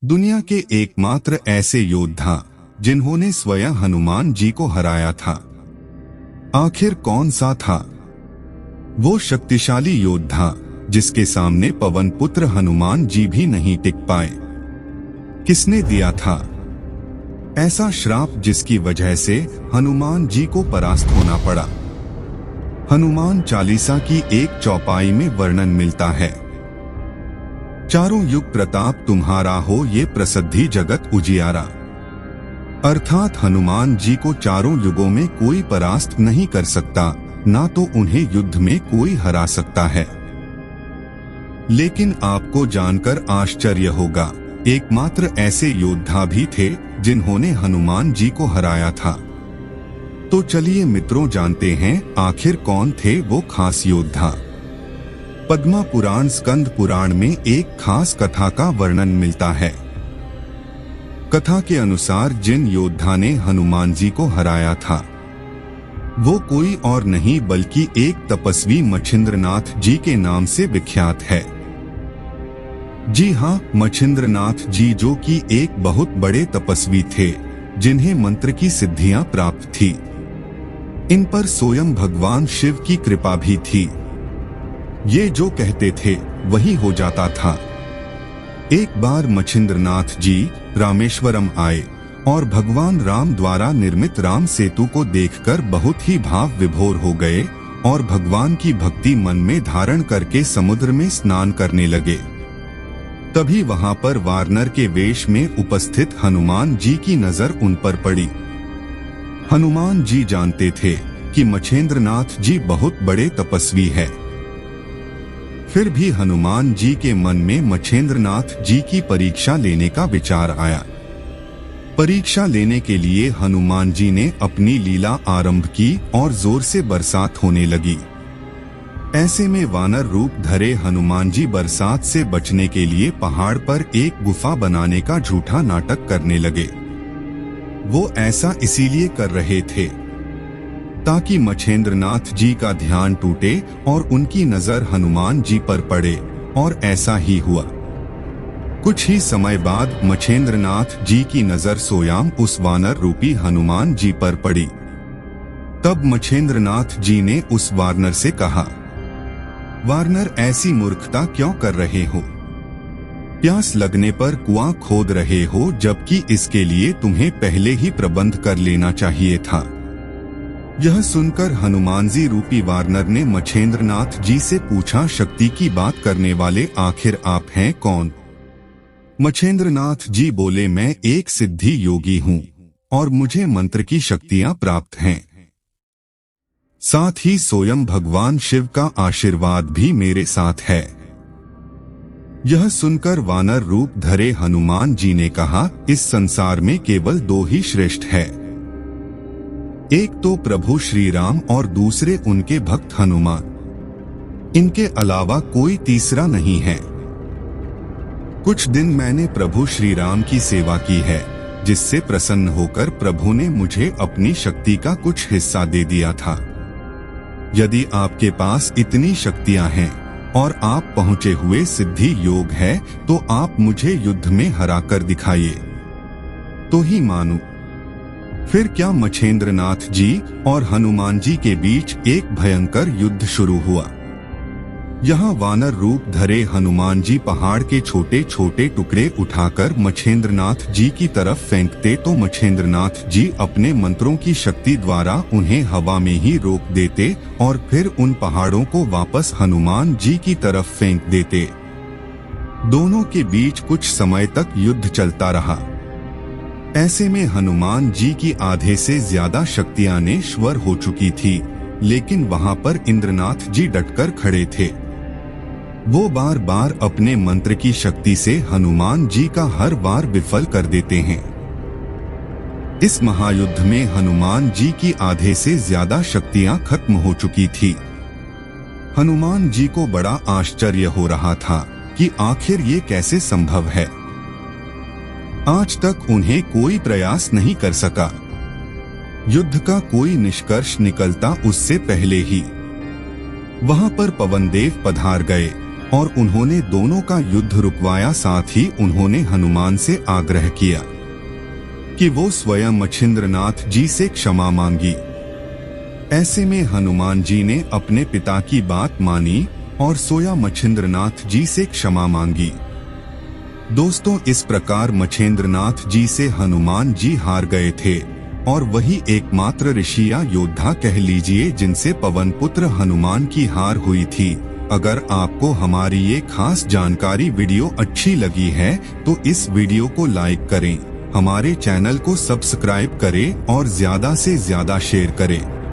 दुनिया के एकमात्र ऐसे योद्धा जिन्होंने स्वयं हनुमान जी को हराया था, आखिर कौन सा था? वो शक्तिशाली योद्धा जिसके सामने पवन पुत्र हनुमान जी भी नहीं टिक पाए। किसने दिया था ऐसा श्राप जिसकी वजह से हनुमान जी को परास्त होना पड़ा? हनुमान चालीसा की एक चौपाई में वर्णन मिलता है, चारों युग प्रताप तुम्हारा हो ये प्रसिद्धि जगत उजियारा। अर्थात हनुमान जी को चारों युगों में कोई परास्त नहीं कर सकता, ना तो उन्हें युद्ध में कोई हरा सकता है। लेकिन आपको जानकर आश्चर्य होगा, एकमात्र ऐसे योद्धा भी थे जिन्होंने हनुमान जी को हराया था। तो चलिए मित्रों, जानते हैं आखिर कौन थे वो खास योद्धा। पद्मा पुराण स्कंद पुराण में एक खास कथा का वर्णन मिलता है। कथा के अनुसार जिन योद्धा ने हनुमान जी को हराया था वो कोई और नहीं बल्कि एक तपस्वी मच्छिंद्रनाथ जी के नाम से विख्यात है। जी हाँ, मच्छिंद्रनाथ जी, जो कि एक बहुत बड़े तपस्वी थे जिन्हें मंत्र की सिद्धियां प्राप्त थी। इन पर स्वयं भगवान शिव की कृपा भी थी। ये जो कहते थे वही हो जाता था। एक बार मच्छिंद्रनाथ जी रामेश्वरम आए और भगवान राम द्वारा निर्मित राम सेतु को देखकर बहुत ही भाव विभोर हो गए और भगवान की भक्ति मन में धारण करके समुद्र में स्नान करने लगे। तभी वहां पर वानर के वेश में उपस्थित हनुमान जी की नजर उन पर पड़ी। हनुमान जी जानते थे कि मच्छिंद्रनाथ जी बहुत बड़े तपस्वी है, फिर भी हनुमान जी के मन में मच्छिंद्रनाथ जी की परीक्षा लेने का विचार आया। परीक्षा लेने के लिए हनुमान जी ने अपनी लीला आरंभ की और जोर से बरसात होने लगी। ऐसे में वानर रूप धरे हनुमान जी बरसात से बचने के लिए पहाड़ पर एक गुफा बनाने का झूठा नाटक करने लगे। वो ऐसा इसीलिए कर रहे थे ताकि मच्छिंद्रनाथ जी का ध्यान टूटे और उनकी नजर हनुमान जी पर पड़े, और ऐसा ही हुआ। कुछ ही समय बाद मच्छिंद्रनाथ जी की नजर स्वयं उस वानर रूपी हनुमान जी पर पड़ी। तब मच्छिंद्रनाथ जी ने उस वानर से कहा, वानर, ऐसी मूर्खता क्यों कर रहे हो? प्यास लगने पर कुआं खोद रहे हो, जबकि इसके लिए तुम्हें पहले ही प्रबंध कर लेना चाहिए था। यह सुनकर हनुमान जी रूपी वानर ने मच्छिंद्रनाथ जी से पूछा, शक्ति की बात करने वाले आखिर आप हैं कौन? मच्छिंद्रनाथ जी बोले, मैं एक सिद्धि योगी हूँ और मुझे मंत्र की शक्तियां प्राप्त हैं। साथ ही स्वयं भगवान शिव का आशीर्वाद भी मेरे साथ है। यह सुनकर वानर रूप धरे हनुमान जी ने कहा, इस संसार में केवल दो ही श्रेष्ठ है, एक तो प्रभु श्री राम और दूसरे उनके भक्त हनुमान। इनके अलावा कोई तीसरा नहीं है। कुछ दिन मैंने प्रभु श्री राम की सेवा की है, जिससे प्रसन्न होकर प्रभु ने मुझे अपनी शक्ति का कुछ हिस्सा दे दिया था। यदि आपके पास इतनी शक्तियां हैं और आप पहुंचे हुए सिद्धि योग है, तो आप मुझे युद्ध में हरा कर दिखाइए तो ही मानूं। फिर क्या मच्छिंद्रनाथ जी और हनुमान जी के बीच एक भयंकर युद्ध शुरू हुआ। यहाँ वानर रूप धरे हनुमान जी पहाड़ के छोटे छोटे टुकड़े उठाकर मच्छिंद्रनाथ जी की तरफ फेंकते तो मच्छिंद्रनाथ जी अपने मंत्रों की शक्ति द्वारा उन्हें हवा में ही रोक देते और फिर उन पहाड़ों को वापस हनुमान जी की तरफ फेंक देते। दोनों के बीच कुछ समय तक युद्ध चलता रहा। ऐसे में हनुमान जी की आधे से ज्यादा शक्तियां निश्वर हो चुकी थी, लेकिन वहां पर इंद्रनाथ जी डटकर खड़े थे। वो बार बार अपने मंत्र की शक्ति से हनुमान जी का हर बार विफल कर देते हैं। इस महायुद्ध में हनुमान जी की आधे से ज्यादा शक्तियां खत्म हो चुकी थी। हनुमान जी को बड़ा आश्चर्य हो रहा था कि आखिर ये कैसे संभव है। आज तक उन्हें कोई प्रयास नहीं कर सका। युद्ध का कोई निष्कर्ष निकलता उससे पहले ही वहां पर पवनदेव पधार गए और उन्होंने दोनों का युद्ध रुकवाया। साथ ही उन्होंने हनुमान से आग्रह किया कि वो स्वयं मच्छिंद्रनाथ जी से क्षमा मांगी। ऐसे में हनुमान जी ने अपने पिता की बात मानी और स्वयं मच्छिंद्रनाथ जी से क्षमा मांगी। दोस्तों, इस प्रकार मच्छिंद्रनाथ जी से हनुमान जी हार गए थे और वही एकमात्र ऋषि या योद्धा कह लीजिए जिनसे पवन पुत्र हनुमान की हार हुई थी। अगर आपको हमारी ये खास जानकारी वीडियो अच्छी लगी है तो इस वीडियो को लाइक करें, हमारे चैनल को सब्सक्राइब करें और ज्यादा से ज्यादा शेयर करें।